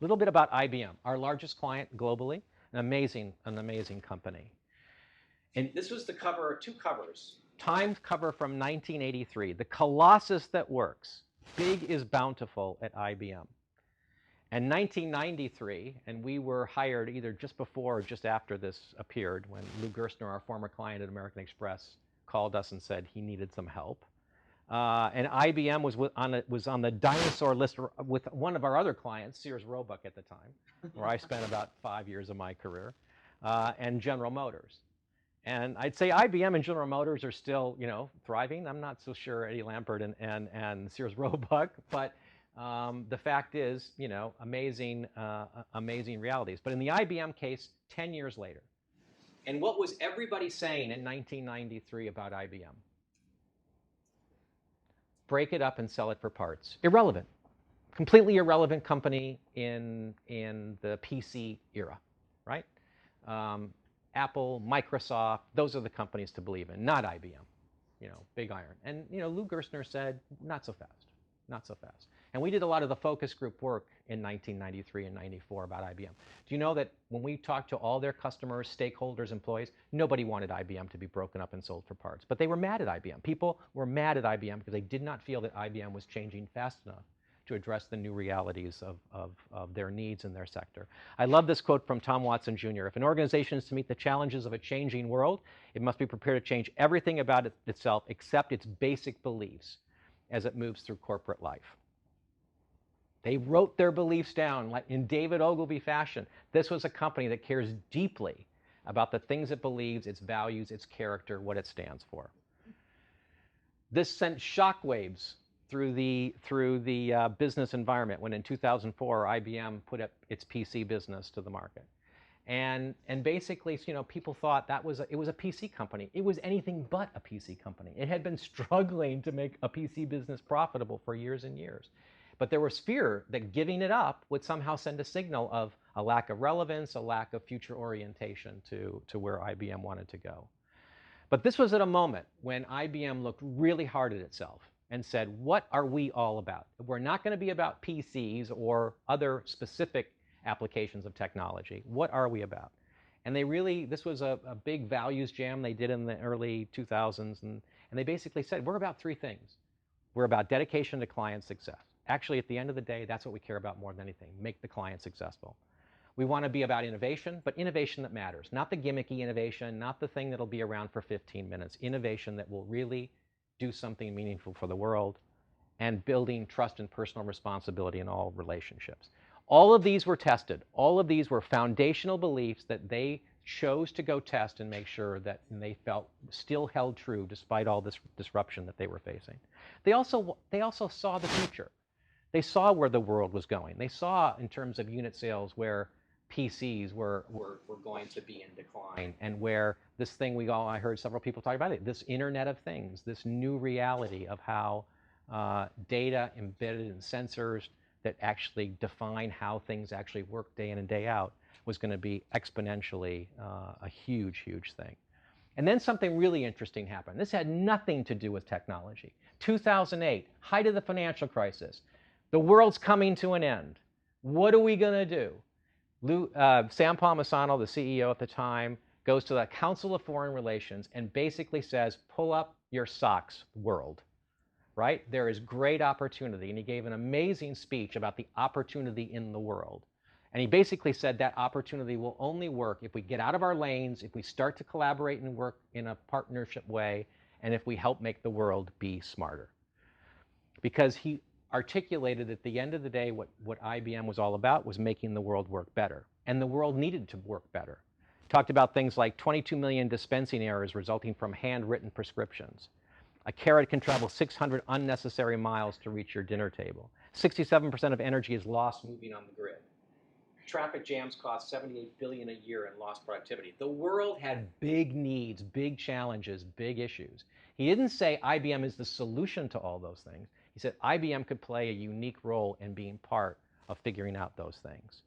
little bit about IBM, our largest client globally, an amazing company. And this was the cover, two covers. Time cover from 1983, the Colossus that works. Big is bountiful at IBM. And 1993, and we were hired either just before or just after this appeared, when Lou Gerstner, our former client at American Express, called us and said he needed some help. And IBM was on the dinosaur list with one of our other clients, Sears Roebuck at the time, where I spent about 5 years of my career, and General Motors. And I'd say IBM and General Motors are still, you know, thriving. I'm not so sure Eddie Lampert and Sears Roebuck, but the fact is, you know, amazing realities. But in the IBM case, 10 years later, and what was everybody saying in 1993 about IBM? Break it up and sell it for parts. Irrelevant. Completely irrelevant company in the PC era, right? Apple, Microsoft, those are the companies to believe in, not IBM, you know, big iron. And, you know, Lou Gerstner said, not so fast, not so fast. And we did a lot of the focus group work in 1993 and 94 about IBM. Do you know that when we talked to all their customers, stakeholders, employees, nobody wanted IBM to be broken up and sold for parts. But they were mad at IBM. People were mad at IBM because they did not feel that IBM was changing fast enough to address the new realities of their needs in their sector. I love this quote from Tom Watson Jr. If an organization is to meet the challenges of a changing world, it must be prepared to change everything about itself except its basic beliefs as it moves through corporate life. They wrote their beliefs down like in David Ogilvy fashion. This was a company that cares deeply about the things it believes, its values, its character, what it stands for. This sent shockwaves through the business environment when in 2004 IBM put up its PC business to the market. And basically, you know, people thought it was a PC company. It was anything but a PC company. It had been struggling to make a PC business profitable for years and years. But there was fear that giving it up would somehow send a signal of a lack of relevance, a lack of future orientation to where IBM wanted to go. But this was at a moment when IBM looked really hard at itself and said, what are we all about? We're not going to be about PCs or other specific applications of technology. What are we about? And they really, this was a big values jam they did in the early 2000s. And they basically said, we're about three things. We're about dedication to client success. Actually, at the end of the day, that's what we care about more than anything, make the client successful. We want to be about innovation, but innovation that matters. Not the gimmicky innovation, not the thing that'll be around for 15 minutes. Innovation that will really do something meaningful for the world, and building trust and personal responsibility in all relationships. All of these were tested. All of these were foundational beliefs that they chose to go test and make sure that they felt still held true despite all this disruption that they were facing. They also saw the future. They saw where the world was going. They saw in terms of unit sales where PCs were going to be in decline, and where this thing I heard several people talk about it, this Internet of Things, this new reality of how data embedded in sensors that actually define how things actually work day in and day out was going to be exponentially a huge, huge thing. And then something really interesting happened. This had nothing to do with technology. 2008, height of the financial crisis. The world's coming to an end. What are we going to do? Sam Palmisano, the CEO at the time, goes to the Council of Foreign Relations and basically says, pull up your socks, world. Right? There is great opportunity. And he gave an amazing speech about the opportunity in the world. And he basically said that opportunity will only work if we get out of our lanes, if we start to collaborate and work in a partnership way, and if we help make the world be smarter. Because he articulated at the end of the day what IBM was all about was making the world work better. And the world needed to work better. Talked about things like 22 million dispensing errors resulting from handwritten prescriptions. A carrot can travel 600 unnecessary miles to reach your dinner table. 67% of energy is lost moving on the grid. Traffic jams cost $78 billion a year in lost productivity. The world had big needs, big challenges, big issues. He didn't say IBM is the solution to all those things. He said IBM could play a unique role in being part of figuring out those things.